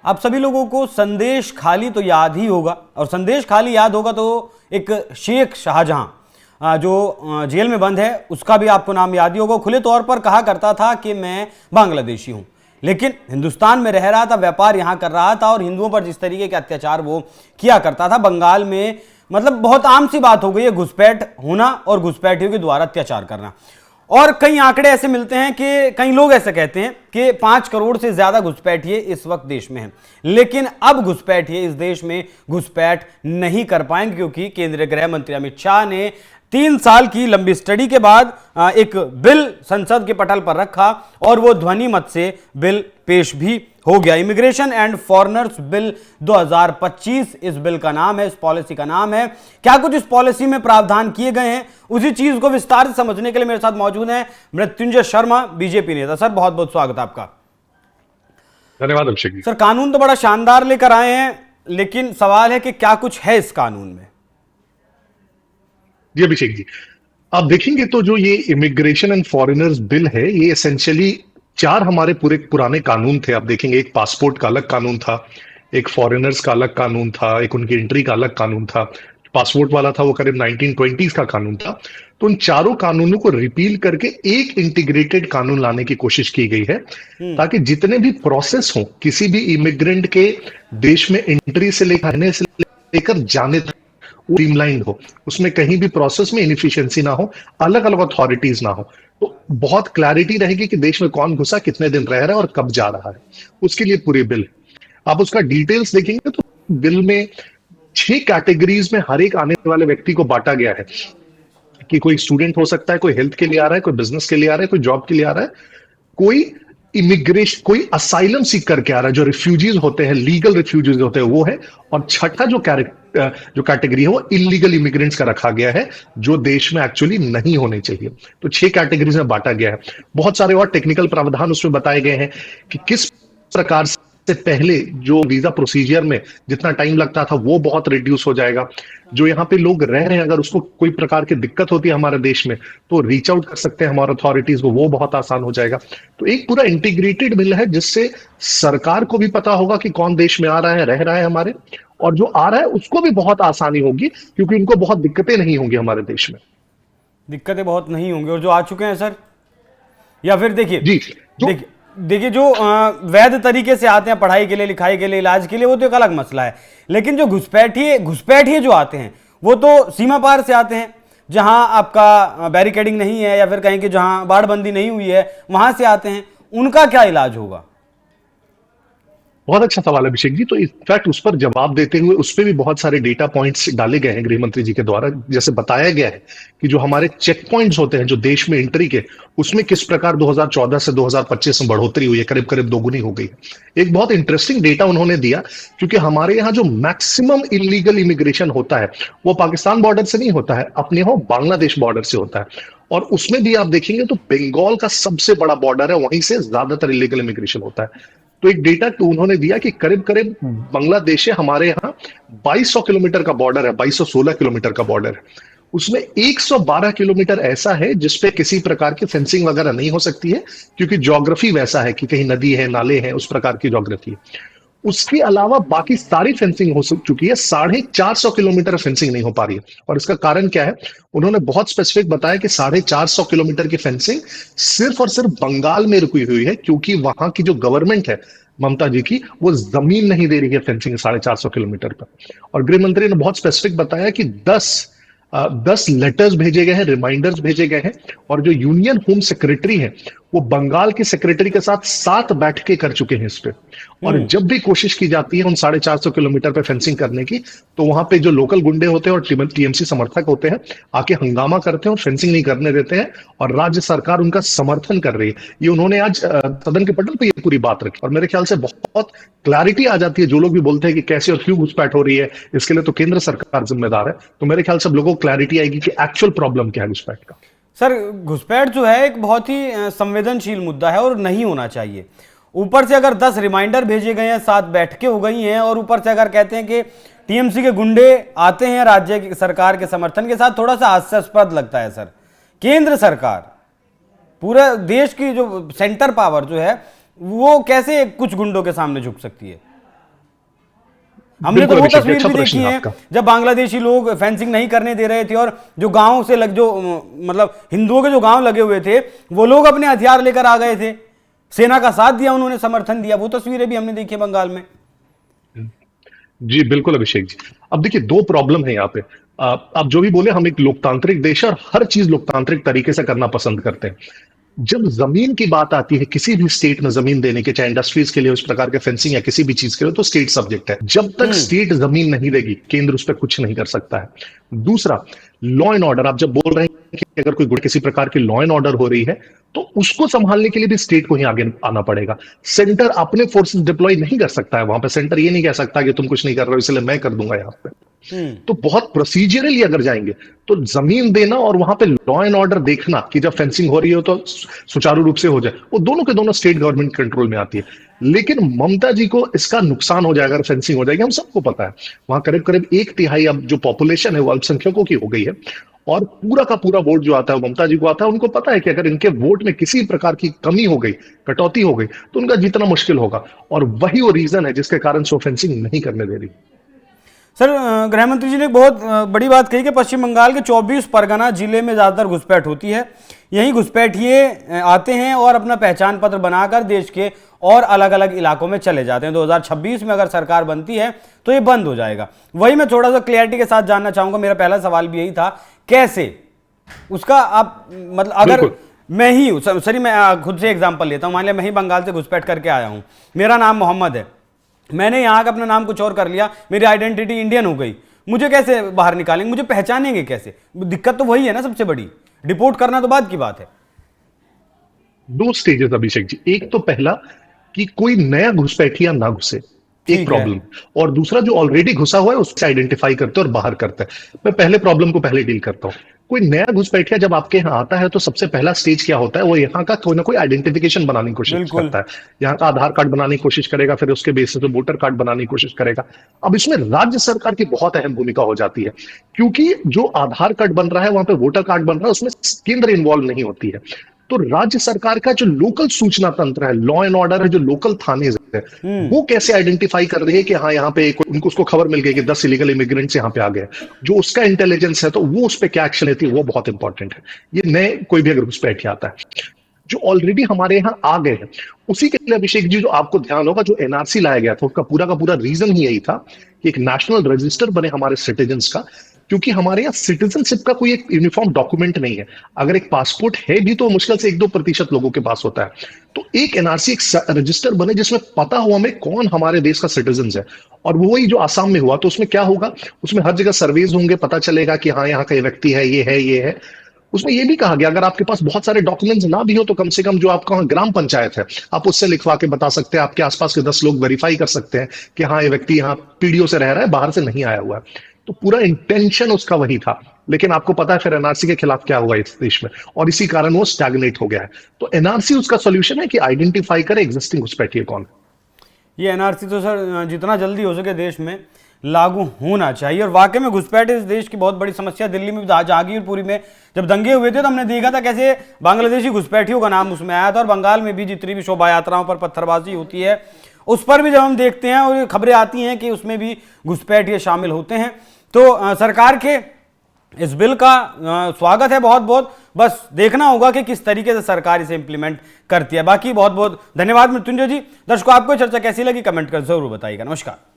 आप सभी लोगों को संदेश खाली तो याद ही होगा, और संदेश खाली याद होगा तो एक शेख शाहजहां जो जेल में बंद है उसका भी आपको नाम याद ही होगा। खुले तौर पर कहा करता था कि मैं बांग्लादेशी हूं, लेकिन हिंदुस्तान में रह रहा था, व्यापार यहां कर रहा था, और हिंदुओं पर जिस तरीके के अत्याचार वो किया करता था बंगाल में, मतलब बहुत आम सी बात हो गई है घुसपैठ होना और घुसपैठियों के द्वारा अत्याचार करना। और कई आंकड़े ऐसे मिलते हैं कि कई लोग ऐसे कहते हैं कि 5 करोड़ से ज्यादा घुसपैठिए इस वक्त देश में हैं, लेकिन अब घुसपैठिए इस देश में घुसपैठ नहीं कर पाएंगे, क्योंकि केंद्रीय गृह मंत्री अमित शाह ने 3 साल की लंबी स्टडी के बाद एक बिल संसद के पटल पर रखा और वो ध्वनि मत से बिल पेश भी हो गया। इमिग्रेशन एंड फॉरेनर्स बिल 2025 इस बिल का नाम है, इस पॉलिसी का नाम है। क्या कुछ इस पॉलिसी में प्रावधान किए गए हैं, उसी चीज को विस्तार से समझने के लिए मेरे साथ मौजूद हैं मृत्युंजय शर्मा, बीजेपी नेता। सर बहुत बहुत स्वागत है आपका। धन्यवाद अभिषेक जी। सर कानून तो बड़ा शानदार लेकर आए हैं, लेकिन सवाल है कि क्या कुछ है इस कानून में? जी अभिषेक जी, आप देखेंगे तो जो ये इमिग्रेशन एंड फॉरेनर्स बिल है, ये एसेंशियली 4 हमारे पूरे पुराने कानून थे। आप देखेंगे एक पासपोर्ट का अलग कानून था, एक फॉरेनर्स का अलग कानून था, एक उनकी एंट्री का अलग कानून था। पासपोर्ट वाला था वो करीब 1920s का कानून था। तो उन चारों कानूनों को रिपील करके एक इंटीग्रेटेड कानून लाने की कोशिश की गई है, ताकि जितने भी प्रोसेस हो किसी भी इमिग्रेंट के देश में एंट्री से लेकर जाने तक वो स्ट्रीमलाइंड हो, उसमें कहीं भी प्रोसेस में इनएफिशिएंसी ना हो, अलग अलग अथॉरिटीज ना हो, तो बहुत क्लैरिटी रहेगी कि देश में कौन घुसा, कितने दिन रह रहा है और कब जा रहा है। उसके लिए पूरी बिल आप उसका डिटेल्स देखेंगे तो बिल में 6 कैटेगरीज में हर एक आने वाले व्यक्ति को बांटा गया है कि कोई स्टूडेंट हो सकता है, कोई हेल्थ के लिए आ रहा है, कोई बिजनेस के लिए आ रहा है, कोई जॉब के लिए आ रहा है, कोई इमिग्रेशन, कोई असाइलम सीख करके आ रहा है, जो रिफ्यूजीज होते हैं, लीगल रिफ्यूजीज होते हैं वो है, और छठा जो कैटेगरी है वो इलीगल इमिग्रेंट्स का रखा गया है, जो देश में एक्चुअली नहीं होने चाहिए। तो 6 कैटेगरीज में बांटा गया है। बहुत सारे और टेक्निकल प्रावधान उसमें बताए गए हैं कि किस प्रकार से पहले जो वीजा प्रोसीजर में जितना टाइम लगता था वो बहुत रिड्यूस हो जाएगा। जो यहाँ पे लोग रह रहे हैं, अगर उसको कोई प्रकार की दिक्कत होती है हमारे देश में, तो रीच आउट कर सकते हैं हमारे अथॉरिटीज को, वो बहुत आसान हो जाएगा। तो एक पूरा इंटीग्रेटेड बिल है, जिससे सरकार को भी पता होगा कि कौन देश में आ रहा है, रह रहा है हमारे, और जो आ रहा है उसको भी बहुत आसानी होगी, क्योंकि उनको बहुत दिक्कतें नहीं होंगी हमारे देश में। दिक्कतें बहुत नहीं होंगी। और जो आ चुके हैं सर, या फिर देखिए देखिए जो वैध तरीके से आते हैं पढ़ाई के लिए, लिखाई के लिए, इलाज के लिए, वो तो एक अलग मसला है, लेकिन जो घुसपैठिए जो आते हैं वो तो सीमा पार से आते हैं, जहां आपका बैरिकेडिंग नहीं है, या फिर कहीं कि जहां बाड़बंदी नहीं हुई है वहां से आते हैं, उनका क्या इलाज होगा? बहुत अच्छा सवाल है अभिषेक जी। तो इनफैक्ट उस पर जवाब देते हुए उस पर भी बहुत सारे डेटा पॉइंट्स डाले गए हैं गृह मंत्री जी के द्वारा। जैसे बताया गया है कि जो हमारे चेक पॉइंट्स होते हैं जो देश में एंट्री के, उसमें किस प्रकार 2014 से 2025 में बढ़ोतरी हुई है, करीब करीब दोगुनी हो गई। एक बहुत इंटरेस्टिंग डेटा उन्होंने दिया, क्योंकि हमारे यहाँ जो मैक्सिमम इलीगल इमिग्रेशन होता है वो पाकिस्तान बॉर्डर से नहीं होता है, अपने यहाँ बांग्लादेश बॉर्डर से होता है। और उसमें भी आप देखेंगे तो बंगाल का सबसे बड़ा बॉर्डर है, वहीं से ज्यादातर इलीगल इमिग्रेशन होता है। तो एक डेटा तो उन्होंने दिया कि करीब करीब बांग्लादेश से हमारे यहाँ 2200 किलोमीटर का बॉर्डर है, 2216 किलोमीटर का बॉर्डर है। उसमें 112 किलोमीटर ऐसा है जिसपे किसी प्रकार की फेंसिंग वगैरह नहीं हो सकती है, क्योंकि ज्योग्राफी वैसा है कि कहीं नदी है, नाले हैं, उस प्रकार की ज्योग्राफी है। उसके अलावा बाकी सारी फेंसिंग हो चुकी है, 450 किलोमीटर फेंसिंग नहीं हो पा रही है। और इसका कारण क्या है, उन्होंने बहुत स्पेसिफिक बताया कि 450 किलोमीटर की फेंसिंग सिर्फ और सिर्फ बंगाल में रुकी हुई है, क्योंकि वहां की जो गवर्नमेंट है ममता जी की, वो जमीन नहीं दे रही है फेंसिंग 450 किलोमीटर पर। और गृह मंत्री ने बहुत स्पेसिफिक बताया कि 10 लेटर्स भेजे गए हैं, रिमाइंडर्स भेजे गए हैं, और जो यूनियन होम सेक्रेटरी है वो बंगाल के सेक्रेटरी के साथ 7 बैठकें कर चुके हैं इस पे। और जब भी कोशिश की जाती है उन 450 किलोमीटर पे फेंसिंग करने की, तो वहां पे जो लोकल गुंडे होते हैं और टीएमसी समर्थक होते हैं आके हंगामा करते हैं और फेंसिंग नहीं करने देते हैं, और राज्य सरकार उनका समर्थन कर रही है। ये उन्होंने आज सदन के पटल पे ये पूरी बात रखी, और मेरे ख्याल से बहुत क्लैरिटी आ जाती है। जो लोग भी बोलते हैं कि कैसे और क्यों घुसपैठ हो रही है, इसके लिए तो केंद्र सरकार जिम्मेदार है, तो मेरे ख्याल से अब लोगों को क्लैरिटी आएगी कि एक्चुअल प्रॉब्लम क्या है घुसपैठ का। सर घुसपैठ जो है एक बहुत ही संवेदनशील मुद्दा है और नहीं होना चाहिए। ऊपर से अगर 10 रिमाइंडर भेजे गए हैं, 7 बैठकें हो गई हैं, और ऊपर से अगर कहते हैं कि टीएमसी के गुंडे आते हैं राज्य की सरकार के समर्थन के साथ, थोड़ा सा हास्यास्पद लगता है सर। केंद्र सरकार, पूरे देश की जो सेंटर पावर जो है, वो कैसे कुछ गुंडों के सामने झुक सकती है? हमने तो बिल्कुल वो अभिषेक, तस्वीर अच्छा भी प्रश्न देखी है है आपका। जब बांग्लादेशी लोग फेंसिंग नहीं करने दे रहे थे और जो गांव से जो मतलब हिंदुओं के जो गांव लगे हुए थे वो लोग अपने हथियार लेकर आ गए थे, सेना का साथ दिया, उन्होंने समर्थन दिया। वो तस्वीरें भी हमने देखी बंगाल में। जी बिल्कुल अभिषेक जी। अब देखिए दो प्रॉब्लम है यहाँ पे। आप जो भी बोले, हम एक लोकतांत्रिक देश है और हर चीज लोकतांत्रिक तरीके से करना पसंद करते हैं। जब जमीन की बात आती है किसी भी स्टेट में जमीन देने के, चाहे इंडस्ट्रीज के लिए उस प्रकार के फेंसिंग या किसी भी चीज के लिए, तो स्टेट सब्जेक्ट है। जब तक स्टेट जमीन नहीं देगी केंद्र उस पर कुछ नहीं कर सकता है। दूसरा, लॉ एंड ऑर्डर, आप जब बोल रहे हैं कि अगर कोई किसी प्रकार की लॉ एंड ऑर्डर हो रही है तो उसको संभालने के लिए भी स्टेट को ही आगे आना पड़ेगा। सेंटर अपने फोर्सेस डिप्लॉय नहीं कर सकता है वहां पे। सेंटर ये नहीं कह सकता कि तुम कुछ नहीं कर रहे हो इसलिए मैं कर दूंगा यहाँ पे। तो बहुत प्रोसीजरली अगर जाएंगे तो जमीन देना और वहां पे लॉ एंड ऑर्डर देखना कि जब फेंसिंग हो रही हो तो सुचारू रूप से हो जाए, वो दोनों के दोनों स्टेट गवर्नमेंट कंट्रोल में आती है। लेकिन ममता जी को इसका नुकसान हो जाएगा अगर फेंसिंग हो जाएगी, हम सबको पता है। वहां करीब करीब 1/3 अब जो पॉपुलेशन है वो अल्पसंख्यकों की हो गई है और पूरा का पूरा वोट जो आता है वो ममता जी को आता है। उनको पता है कि अगर इनके वोट में किसी प्रकार की कमी हो गई, कटौती हो गई, तो उनका जीतना मुश्किल होगा। और वही वो रीजन है जिसके कारण सो फेंसिंग नहीं करने दे रही। सर, गृह मंत्री जी ने बहुत बड़ी बात कही कि पश्चिम बंगाल के 24 परगना जिले में ज़्यादातर घुसपैठ होती है। यही घुसपैठिए आते हैं और अपना पहचान पत्र बनाकर देश के और अलग अलग इलाकों में चले जाते हैं। 2026 में अगर सरकार बनती है तो ये बंद हो जाएगा। वही मैं थोड़ा सा क्लियरिटी के साथ जानना चाहूँगा, मेरा पहला सवाल भी यही था, कैसे उसका आप मतलब अगर मैं ही सॉरी मैं खुद से एग्जांपल लेता हूँ, मान लिया मैं ही बंगाल से घुसपैठ करके आया हूँ, मेरा नाम मोहम्मद है, मैंने यहाँ का अपना नाम कुछ और कर लिया, मेरी आइडेंटिटी इंडियन हो गई, मुझे कैसे बाहर निकालेंगे, मुझे पहचानेंगे कैसे? दिक्कत तो वही है ना सबसे बड़ी, डिपोर्ट करना तो बाद की बात है। दो स्टेजेस अभिषेक जी। एक तो पहला कि कोई नया घुसपैठिया ना घुसे, एक प्रॉब्लम। और दूसरा जो ऑलरेडी घुसा हुआ है उससे आइडेंटिफाई करते हैं और बाहर करते हैं। मैं पहले प्रॉब्लम को पहले डील करता हूं। कोई नया घुसपैठिया जब आपके यहाँ आता है तो सबसे पहला स्टेज क्या होता है, वो यहाँ का कोई ना कोई आइडेंटिफिकेशन बनाने की कोशिश करता है। यहाँ का आधार कार्ड बनाने की कोशिश करेगा, फिर उसके बेसिस पे वोटर कार्ड बनाने की कोशिश करेगा। अब इसमें राज्य सरकार की बहुत अहम भूमिका हो जाती है, क्योंकि जो आधार कार्ड बन रहा है वहां पे वोटर कार्ड बन रहा है, उसमें केंद्र इन्वॉल्व नहीं होती है। तो राज्य सरकार का जो लोकल सूचना तंत्र है, लॉ एंड ऑर्डर है, जो लोकल थाने है, वो कैसे आइडेंटिफाई कर रही है कि हाँ यहाँ पे उनको उसको खबर मिल गई कि 10 इलीगल इमिग्रेंट्स यहाँ पे आ गए, जो उसका इंटेलिजेंस है, तो वो उस पर क्या एक्शन लेती है, वो बहुत इंपॉर्टेंट है। ये नए कोई भी अगर घुसपैठ आता है जो ऑलरेडी हमारे यहाँ आ गए हैं, उसी के लिए अभिषेक जी जो आपको ध्यान होगा, जो एनआरसी लाया गया था उसका पूरा का पूरा रीजन ही यही था कि एक नेशनल रजिस्टर बने हमारे सिटीजन्स का, क्योंकि हमारे यहाँ सिटीजनशिप का कोई एक यूनिफॉर्म डॉक्यूमेंट नहीं है। अगर एक पासपोर्ट है भी तो मुश्किल से 1-2% लोगों के पास होता है। तो एक एनआरसी, एक रजिस्टर बने जिसमें पता हुआ हमें कौन हमारे देश का सिटीजन है। और वही जो आसाम में हुआ, तो उसमें क्या होगा, उसमें हर जगह सर्वेज होंगे, पता चलेगा कि हाँ यहाँ का व्यक्ति है, ये है, ये है। उसमें यह भी कहा गया अगर आपके पास बहुत सारे डॉक्यूमेंट्स ना भी हो तो कम से कम जो आपका ग्राम पंचायत है आप उससे लिखवा के बता सकते हैं, आपके आसपास के 10 लोग वेरीफाई कर सकते हैं कि हाँ ये व्यक्ति यहाँ पीढ़ियों से रह रहा है, बाहर से नहीं आया हुआ है। तो पूरा इंटेंशन उसका वही था। लेकिन आपको पता है फिर एनआरसी के खिलाफ क्या हुआ इस देश में, और इसी कारण वो स्टैग्नेट हो गया है। तो एनआरसी उसका सोल्यूशन है कि आइडेंटिफाई करे एग्जिस्टिंग घुसपैठिए कौन है। ये एनआरसी तो सर जितना जल्दी हो सके देश में लागू होना चाहिए। और वाकई में घुसपैठ इस देश की बहुत बड़ी समस्या। दिल्ली में जहांगीरपुरी में जब दंगे हुए थे तो हमने देखा था कैसे बांग्लादेशी घुसपैठियों का नाम उसमें आया था। और बंगाल में भी जितनी भी शोभा यात्राओं पर पत्थरबाजी होती है उस पर भी जब हम देखते हैं और खबरें आती हैं कि उसमें भी घुसपैठिए शामिल होते हैं। तो सरकार के इस बिल का स्वागत है बहुत बहुत, बस देखना होगा कि किस तरीके से सरकार इसे इंप्लीमेंट करती है। बाकी बहुत बहुत धन्यवाद मृत्युंजय जी। दर्शकों आपको चर्चा कैसी लगी कमेंट कर जरूर बताइएगा। नमस्कार।